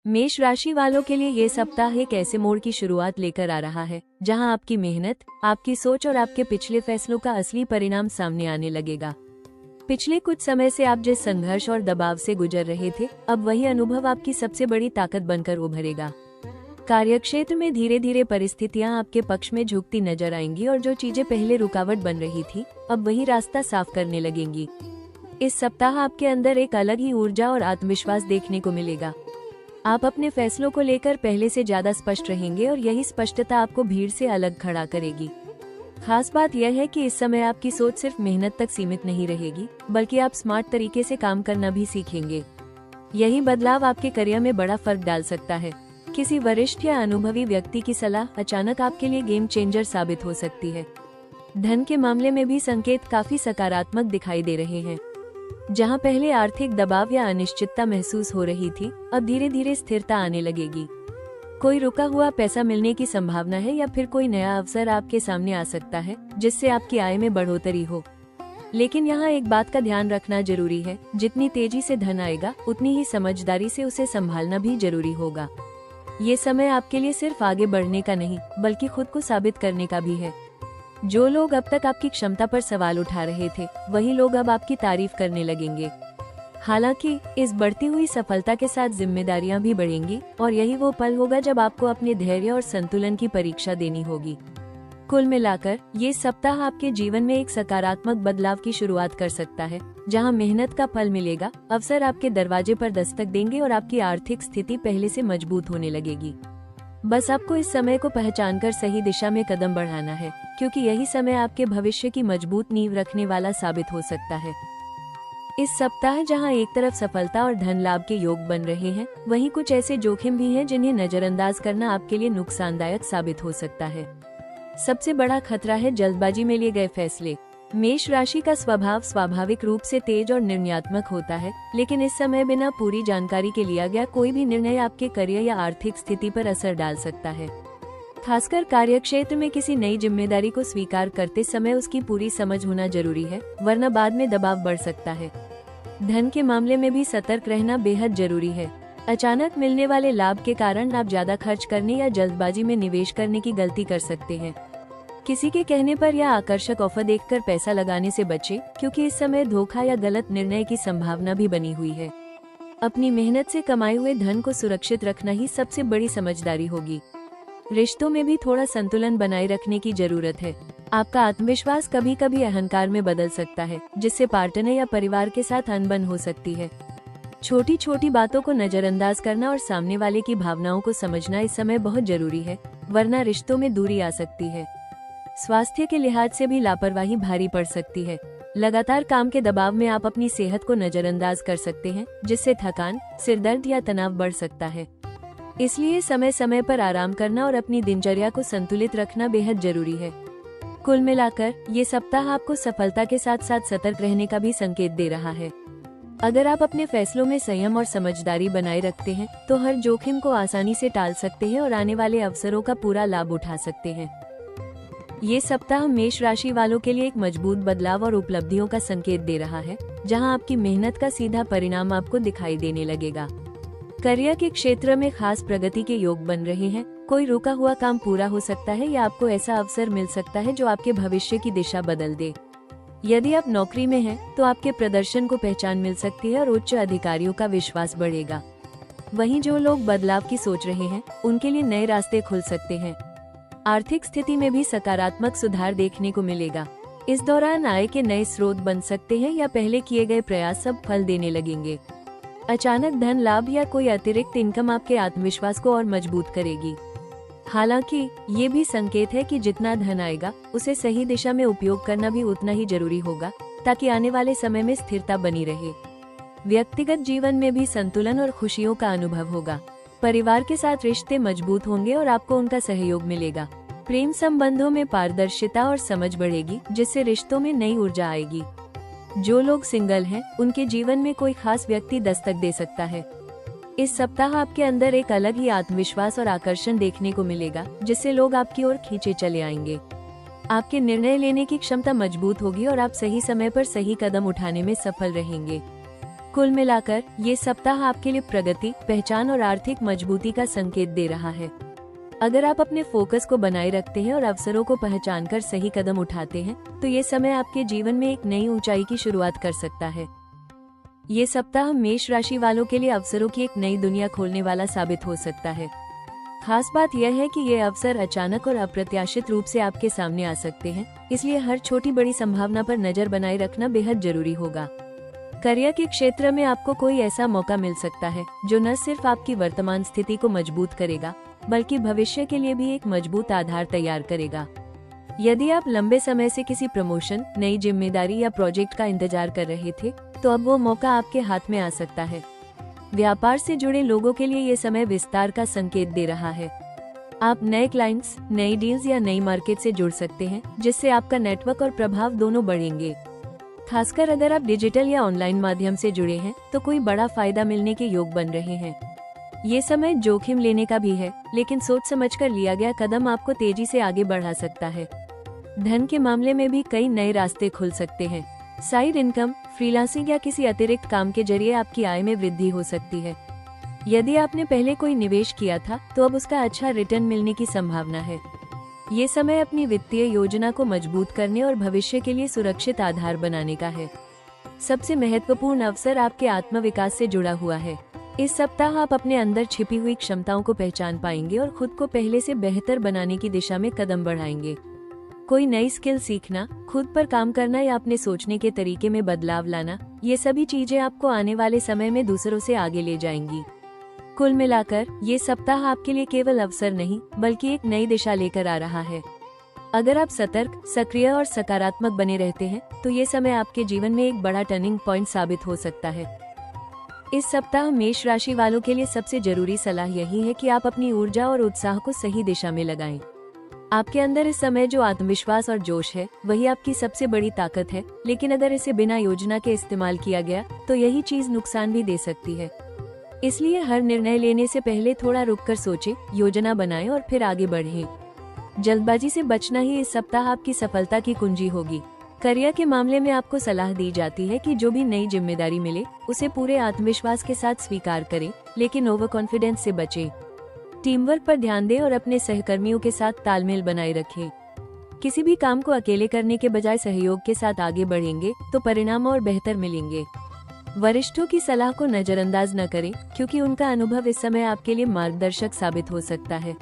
मेष राशि वालों के लिए ये सप्ताह एक ऐसे मोड़ की शुरुआत लेकर आ रहा है जहां आपकी मेहनत, आपकी सोच और आपके पिछले फैसलों का असली परिणाम सामने आने लगेगा। पिछले कुछ समय से आप जिस संघर्ष और दबाव से गुजर रहे थे, अब वही अनुभव आपकी सबसे बड़ी ताकत बनकर उभरेगा। कार्यक्षेत्र में धीरे धीरे परिस्थितियां आपके पक्ष में झुकती नजर आएंगी और जो चीजें पहले रुकावट बन रही थी, अब वही रास्ता साफ करने लगेंगी। इस सप्ताह आपके अंदर एक अलग ही ऊर्जा और आत्मविश्वास देखने को मिलेगा। आप अपने फैसलों को लेकर पहले से ज्यादा स्पष्ट रहेंगे और यही स्पष्टता आपको भीड़ से अलग खड़ा करेगी। खास बात यह है कि इस समय आपकी सोच सिर्फ मेहनत तक सीमित नहीं रहेगी, बल्कि आप स्मार्ट तरीके से काम करना भी सीखेंगे। यही बदलाव आपके करियर में बड़ा फर्क डाल सकता है। किसी वरिष्ठ या अनुभवी व्यक्ति की सलाह अचानक आपके लिए गेम चेंजर साबित हो सकती है। धन के मामले में भी संकेत काफी सकारात्मक दिखाई दे रहे हैं। जहां पहले आर्थिक दबाव या अनिश्चितता महसूस हो रही थी, अब धीरे धीरे स्थिरता आने लगेगी। कोई रुका हुआ पैसा मिलने की संभावना है या फिर कोई नया अवसर आपके सामने आ सकता है जिससे आपकी आय में बढ़ोतरी हो। लेकिन यहाँ एक बात का ध्यान रखना जरूरी है, जितनी तेजी से धन आएगा उतनी ही समझदारी से उसे संभालना भी जरूरी होगा। ये समय आपके लिए सिर्फ आगे बढ़ने का नहीं, बल्कि खुद को साबित करने का भी है। जो लोग अब तक आपकी क्षमता पर सवाल उठा रहे थे, वही लोग अब आपकी तारीफ करने लगेंगे। हालांकि इस बढ़ती हुई सफलता के साथ जिम्मेदारियां भी बढ़ेंगी और यही वो पल होगा जब आपको अपने धैर्य और संतुलन की परीक्षा देनी होगी। कुल मिलाकर ये सप्ताह आपके जीवन में एक सकारात्मक बदलाव की शुरुआत कर सकता है, जहां मेहनत का फल मिलेगा, अवसर आपके दरवाजे पर दस्तक देंगे और आपकी आर्थिक स्थिति पहले से मजबूत होने लगेगी। बस आपको इस समय को पहचानकर सही दिशा में कदम बढ़ाना है, क्योंकि यही समय आपके भविष्य की मजबूत नींव रखने वाला साबित हो सकता है। इस सप्ताह जहां एक तरफ सफलता और धन लाभ के योग बन रहे हैं, वहीं कुछ ऐसे जोखिम भी हैं जिन्हें नजरअंदाज करना आपके लिए नुकसानदायक साबित हो सकता है। सबसे बड़ा खतरा है जल्दबाजी में लिए गए फैसले। मेष राशि का स्वभाव स्वाभाविक रूप से तेज और निर्णयात्मक होता है, लेकिन इस समय बिना पूरी जानकारी के लिया गया कोई भी निर्णय आपके करियर या आर्थिक स्थिति पर असर डाल सकता है। खासकर कार्यक्षेत्र में किसी नई जिम्मेदारी को स्वीकार करते समय उसकी पूरी समझ होना जरूरी है, वरना बाद में दबाव बढ़ सकता है। धन के मामले में भी सतर्क रहना बेहद जरूरी है। अचानक मिलने वाले लाभ के कारण आप ज्यादा खर्च करने या जल्दबाजी में निवेश करने की गलती कर सकते हैं। किसी के कहने पर या आकर्षक ऑफर देखकर पैसा लगाने से बचें, क्योंकि इस समय धोखा या गलत निर्णय की संभावना भी बनी हुई है। अपनी मेहनत से कमाए हुए धन को सुरक्षित रखना ही सबसे बड़ी समझदारी होगी। रिश्तों में भी थोड़ा संतुलन बनाए रखने की जरूरत है। आपका आत्मविश्वास कभी कभी अहंकार में बदल सकता है, जिससे पार्टनर या परिवार के साथ अनबन हो सकती है। छोटी छोटी बातों को नजरअंदाज करना और सामने वाले की भावनाओं को समझना इस समय बहुत जरूरी है, वरना रिश्तों में दूरी आ सकती है। स्वास्थ्य के लिहाज से भी लापरवाही भारी पड़ सकती है। लगातार काम के दबाव में आप अपनी सेहत को नजरअंदाज कर सकते हैं, जिससे थकान, सिरदर्द या तनाव बढ़ सकता है। इसलिए समय समय पर आराम करना और अपनी दिनचर्या को संतुलित रखना बेहद जरूरी है। कुल मिलाकर ये सप्ताह आपको सफलता के साथ साथ सतर्क रहने का भी संकेत दे रहा है। अगर आप अपने फैसलों में संयम और समझदारी बनाए रखते हैं, तो हर जोखिम को आसानी से टाल सकते हैं और आने वाले अवसरों का पूरा लाभ उठा सकते हैं। ये सप्ताह मेष राशि वालों के लिए एक मजबूत बदलाव और उपलब्धियों का संकेत दे रहा है, जहां आपकी मेहनत का सीधा परिणाम आपको दिखाई देने लगेगा। करियर के क्षेत्र में खास प्रगति के योग बन रहे हैं। कोई रुका हुआ काम पूरा हो सकता है या आपको ऐसा अवसर मिल सकता है जो आपके भविष्य की दिशा बदल दे। यदि आप नौकरी में हैं, तो आपके प्रदर्शन को पहचान मिल सकती है और उच्च अधिकारियों का विश्वास बढ़ेगा। वहीं जो लोग बदलाव की सोच रहे हैं, उनके लिए नए रास्ते खुल सकते हैं। आर्थिक स्थिति में भी सकारात्मक सुधार देखने को मिलेगा। इस दौरान आय के नए स्रोत बन सकते हैं या पहले किए गए प्रयास सब फल देने लगेंगे। अचानक धन लाभ या कोई अतिरिक्त इनकम आपके आत्मविश्वास को और मजबूत करेगी। हालांकि ये भी संकेत है कि जितना धन आएगा, उसे सही दिशा में उपयोग करना भी उतना ही जरूरी होगा, ताकि आने वाले समय में स्थिरता बनी रहे। व्यक्तिगत जीवन में भी संतुलन और खुशियों का अनुभव होगा। परिवार के साथ रिश्ते मजबूत होंगे और आपको उनका सहयोग मिलेगा। प्रेम संबंधों में पारदर्शिता और समझ बढ़ेगी, जिससे रिश्तों में नई ऊर्जा आएगी। जो लोग सिंगल हैं, उनके जीवन में कोई खास व्यक्ति दस्तक दे सकता है। इस सप्ताह आपके अंदर एक अलग ही आत्मविश्वास और आकर्षण देखने को मिलेगा, जिससे लोग आपकी ओर खींचे चले आएंगे। आपके निर्णय लेने की क्षमता मजबूत होगी और आप सही समय पर सही कदम उठाने में सफल रहेंगे। कुल मिलाकर ये सप्ताह आपके लिए प्रगति, पहचान और आर्थिक मजबूती का संकेत दे रहा है। अगर आप अपने फोकस को बनाए रखते हैं और अवसरों को पहचानकर सही कदम उठाते हैं, तो ये समय आपके जीवन में एक नई ऊंचाई की शुरुआत कर सकता है। ये सप्ताह मेष राशि वालों के लिए अवसरों की एक नई दुनिया खोलने वाला साबित हो सकता है। खास बात यह है कि ये अवसर अचानक और अप्रत्याशित रूप से आपके सामने आ सकते हैं, इसलिए हर छोटी बड़ी संभावना पर नजर बनाए रखना बेहद जरूरी होगा। करियर के क्षेत्र में आपको कोई ऐसा मौका मिल सकता है जो न सिर्फ आपकी वर्तमान स्थिति को मजबूत करेगा, बल्कि भविष्य के लिए भी एक मजबूत आधार तैयार करेगा। यदि आप लंबे समय से किसी प्रमोशन, नई जिम्मेदारी या प्रोजेक्ट का इंतजार कर रहे थे, तो अब वो मौका आपके हाथ में आ सकता है। व्यापार से जुड़े लोगों के लिए ये समय विस्तार का संकेत दे रहा है। आप नए क्लाइंट्स, नई डील्स या नई मार्केट से जुड़ सकते हैं, जिससे आपका नेटवर्क और प्रभाव दोनों बढ़ेंगे। खासकर अगर आप डिजिटल या ऑनलाइन माध्यम से जुड़े हैं, तो कोई बड़ा फायदा मिलने के योग बन रहे हैं। ये समय जोखिम लेने का भी है, लेकिन सोच समझकर लिया गया कदम आपको तेजी से आगे बढ़ा सकता है। धन के मामले में भी कई नए रास्ते खुल सकते हैं। साइड इनकम, फ्रीलांसिंग या किसी अतिरिक्त काम के जरिए आपकी आय में वृद्धि हो सकती है। यदि आपने पहले कोई निवेश किया था, तो अब उसका अच्छा रिटर्न मिलने की संभावना है। ये समय अपनी वित्तीय योजना को मजबूत करने और भविष्य के लिए सुरक्षित आधार बनाने का है। सबसे महत्वपूर्ण अवसर आपके आत्मविकास से जुड़ा हुआ है। इस सप्ताह आप अपने अंदर छिपी हुई क्षमताओं को पहचान पाएंगे और खुद को पहले से बेहतर बनाने की दिशा में कदम बढ़ाएंगे। कोई नई स्किल सीखना, खुद पर काम करना या अपने सोचने के तरीके में बदलाव लाना, ये सभी चीजें आपको आने वाले समय में दूसरों से आगे ले जाएंगी। कुल मिलाकर ये सप्ताह आपके लिए केवल अवसर नहीं, बल्कि एक नई दिशा लेकर आ रहा है। अगर आप सतर्क, सक्रिय और सकारात्मक बने रहते हैं, तो ये समय आपके जीवन में एक बड़ा टर्निंग पॉइंट साबित हो सकता है। इस सप्ताह मेष राशि वालों के लिए सबसे जरूरी सलाह यही है कि आप अपनी ऊर्जा और उत्साह को सही दिशा में लगाएं। आपके अंदर इस समय जो आत्मविश्वास और जोश है, वही आपकी सबसे बड़ी ताकत है, लेकिन अगर इसे बिना योजना के इस्तेमाल किया गया, तो यही चीज नुकसान भी दे सकती है। इसलिए हर निर्णय लेने से पहले थोड़ा रुककर सोचें, योजना बनाएं और फिर आगे बढ़ें। जल्दबाजी से बचना ही इस सप्ताह आपकी सफलता की कुंजी होगी। करियर के मामले में आपको सलाह दी जाती है कि जो भी नई जिम्मेदारी मिले, उसे पूरे आत्मविश्वास के साथ स्वीकार करें, लेकिन ओवर कॉन्फिडेंस से बचें। टीम वर्क पर ध्यान दें और अपने सहकर्मियों के साथ तालमेल बनाए रखें। किसी भी काम को अकेले करने के बजाय सहयोग के साथ आगे बढ़ेंगे, तो परिणाम और बेहतर मिलेंगे। वरिष्ठों की सलाह को नजरअंदाज न करें, क्योंकि उनका अनुभव इस समय आपके लिए मार्गदर्शक साबित हो सकता है।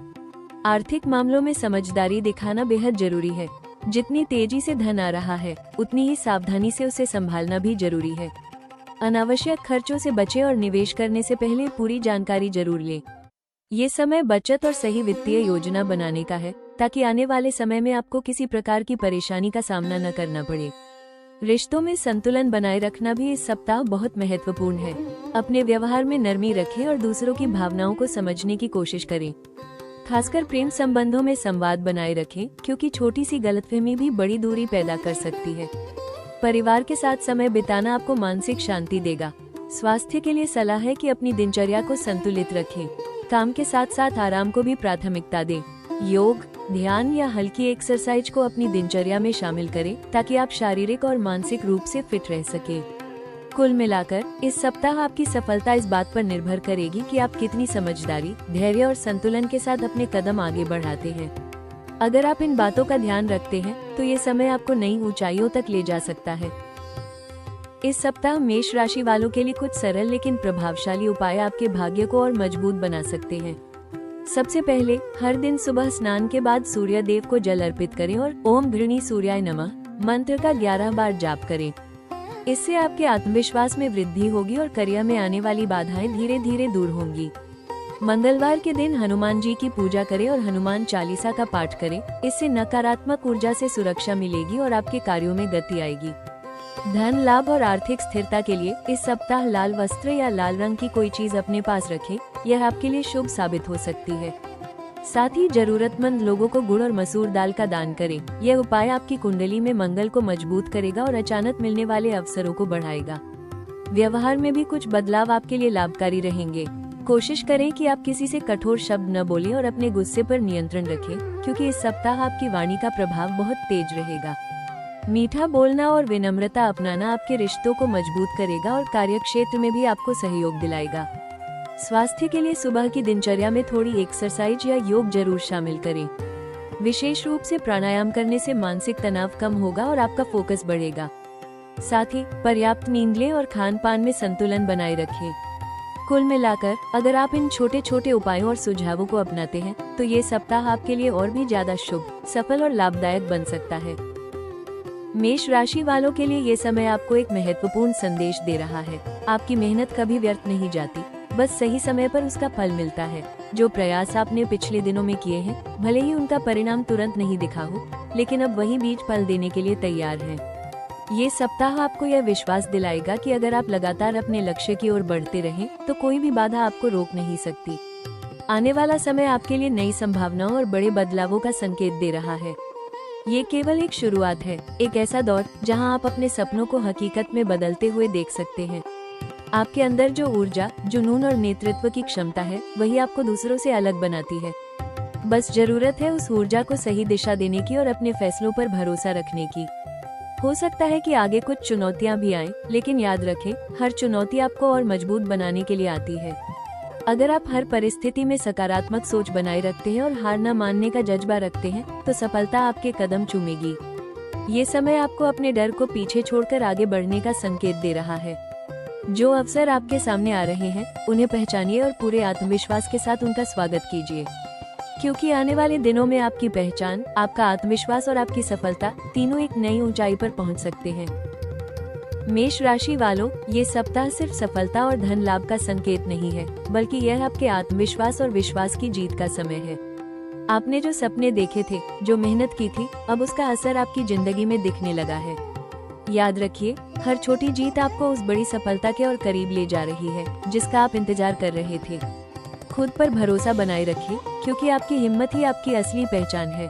आर्थिक मामलों में समझदारी दिखाना बेहद जरूरी है। जितनी तेजी से धन आ रहा है, उतनी ही सावधानी से उसे संभालना भी जरूरी है। अनावश्यक खर्चों से बचें और निवेश करने से पहले पूरी जानकारी जरूर लें। ये समय बचत और सही वित्तीय योजना बनाने का है, ताकि आने वाले समय में आपको किसी प्रकार की परेशानी का सामना न करना पड़े। रिश्तों में संतुलन बनाए रखना भी इस सप्ताह बहुत महत्वपूर्ण है। अपने व्यवहार में नरमी रखें और दूसरों की भावनाओं को समझने की कोशिश करें। खासकर प्रेम संबंधों में संवाद बनाए रखें, क्योंकि छोटी सी गलतफहमी भी बड़ी दूरी पैदा कर सकती है। परिवार के साथ समय बिताना आपको मानसिक शांति देगा। स्वास्थ्य के लिए सलाह है कि अपनी दिनचर्या को संतुलित रखें। काम के साथ साथ आराम को भी प्राथमिकता दें। योग, ध्यान या हल्की एक्सरसाइज को अपनी दिनचर्या में शामिल करें, ताकि आप शारीरिक और मानसिक रूप से फिट रह सकें। कुल मिलाकर इस सप्ताह आपकी सफलता इस बात पर निर्भर करेगी कि आप कितनी समझदारी, धैर्य और संतुलन के साथ अपने कदम आगे बढ़ाते हैं। अगर आप इन बातों का ध्यान रखते हैं, तो ये समय आपको नई ऊंचाइयों तक ले जा सकता है। इस सप्ताह मेष राशि वालों के लिए कुछ सरल लेकिन प्रभावशाली उपाय आपके भाग्य को और मजबूत बना सकते हैं। सबसे पहले, हर दिन सुबह स्नान के बाद सूर्य देव को जल अर्पित करें और ओम घृणी सूर्याय नमः मंत्र का 11 बार जाप करें। इससे आपके आत्मविश्वास में वृद्धि होगी और करियर में आने वाली बाधाएं धीरे धीरे दूर होंगी। मंगलवार के दिन हनुमान जी की पूजा करें और हनुमान चालीसा का पाठ करें। इससे नकारात्मक ऊर्जा से सुरक्षा मिलेगी और आपके कार्यों में गति आएगी। धन लाभ और आर्थिक स्थिरता के लिए इस सप्ताह लाल वस्त्र या लाल रंग की कोई चीज अपने पास रखें। यह आपके लिए शुभ साबित हो सकती है। साथ ही जरूरतमंद लोगों को गुड़ और मसूर दाल का दान करें। यह उपाय आपकी कुंडली में मंगल को मजबूत करेगा और अचानक मिलने वाले अवसरों को बढ़ाएगा। व्यवहार में भी कुछ बदलाव आपके लिए लाभकारी रहेंगे। कोशिश करें कि आप किसी से कठोर शब्द न बोलें और अपने गुस्से पर नियंत्रण रखें, क्योंकि इस सप्ताह आपकी वाणी का प्रभाव बहुत तेज रहेगा। मीठा बोलना और विनम्रता अपनाना आपके रिश्तों को मजबूत करेगा और कार्यक्षेत्र में भी आपको सहयोग दिलाएगा। स्वास्थ्य के लिए सुबह की दिनचर्या में थोड़ी एक्सरसाइज या योग जरूर शामिल करें। विशेष रूप से प्राणायाम करने से मानसिक तनाव कम होगा और आपका फोकस बढ़ेगा। साथ ही पर्याप्त नींद लें और खान पान में संतुलन बनाए रखें। कुल मिलाकर अगर आप इन छोटे छोटे उपायों और सुझावों को अपनाते हैं तो ये सप्ताह आपके लिए और भी ज्यादा शुभ, सफल और लाभदायक बन सकता है। मेष राशि वालों के लिए ये समय आपको एक महत्वपूर्ण संदेश दे रहा है। आपकी मेहनत कभी व्यर्थ नहीं जाती, बस सही समय पर उसका फल मिलता है। जो प्रयास आपने पिछले दिनों में किए हैं, भले ही उनका परिणाम तुरंत नहीं दिखा हो, लेकिन अब वही बीज फल देने के लिए तैयार है। ये सप्ताह आपको यह विश्वास दिलाएगा कि अगर आप लगातार अपने लक्ष्य की ओर बढ़ते रहें, तो कोई भी बाधा आपको रोक नहीं सकती। आने वाला समय आपके लिए नई संभावनाओं और बड़े बदलावों का संकेत दे रहा है। ये केवल एक शुरुआत है, एक ऐसा दौर जहां आप अपने सपनों को हकीकत में बदलते हुए देख सकते हैं। आपके अंदर जो ऊर्जा, जुनून और नेतृत्व की क्षमता है, वही आपको दूसरों से अलग बनाती है। बस जरूरत है उस ऊर्जा को सही दिशा देने की और अपने फैसलों पर भरोसा रखने की। हो सकता है कि आगे कुछ चुनौतियां भी आएं, लेकिन याद रखें, हर चुनौती आपको और मजबूत बनाने के लिए आती है। अगर आप हर परिस्थिति में सकारात्मक सोच बनाए रखते हैं और हार न मानने का जज्बा रखते हैं, तो सफलता आपके कदम चूमेगी। ये समय आपको अपने डर को पीछे छोड़कर आगे बढ़ने का संकेत दे रहा है। जो अवसर आपके सामने आ रहे हैं, उन्हें पहचानिए और पूरे आत्मविश्वास के साथ उनका स्वागत कीजिए, क्योंकि आने वाले दिनों में आपकी पहचान, आपका आत्मविश्वास और आपकी सफलता तीनों एक नई ऊंचाई पर पहुंच सकते हैं। मेष राशि वालों, ये सप्ताह सिर्फ सफलता और धन लाभ का संकेत नहीं है, बल्कि यह आपके आत्मविश्वास और विश्वास की जीत का समय है। आपने जो सपने देखे थे, जो मेहनत की थी, अब उसका असर आपकी जिंदगी में दिखने लगा है। याद रखिए, हर छोटी जीत आपको उस बड़ी सफलता के और करीब ले जा रही है, जिसका आप इंतजार कर रहे थे। खुद पर भरोसा बनाए रखिए, क्योंकि आपकी हिम्मत ही आपकी असली पहचान है।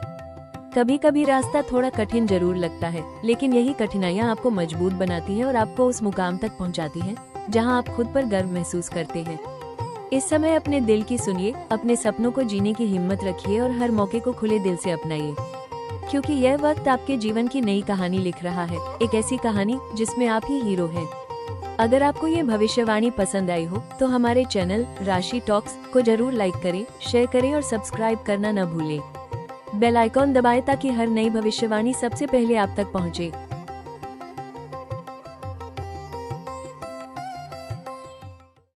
कभी कभी रास्ता थोड़ा कठिन जरूर लगता है, लेकिन यही कठिनाइयाँ आपको मजबूत बनाती हैं और आपको उस मुकाम तक पहुँचाती हैं, जहाँ आप खुद पर गर्व महसूस करते हैं। इस समय अपने दिल की सुनिए, अपने सपनों को जीने की हिम्मत रखिए और हर मौके को खुले दिल से अपनाइए, क्योंकि यह वक्त आपके जीवन की नई कहानी लिख रहा है, एक ऐसी कहानी जिसमें आप ही हीरो हैं। अगर आपको ये भविष्यवाणी पसंद आई हो, तो हमारे चैनल राशि टॉक्स को जरूर लाइक करें, शेयर करें और सब्सक्राइब करना न भूलें। बेल आइकॉन दबाएं ताकि हर नई भविष्यवाणी सबसे पहले आप तक पहुंचे।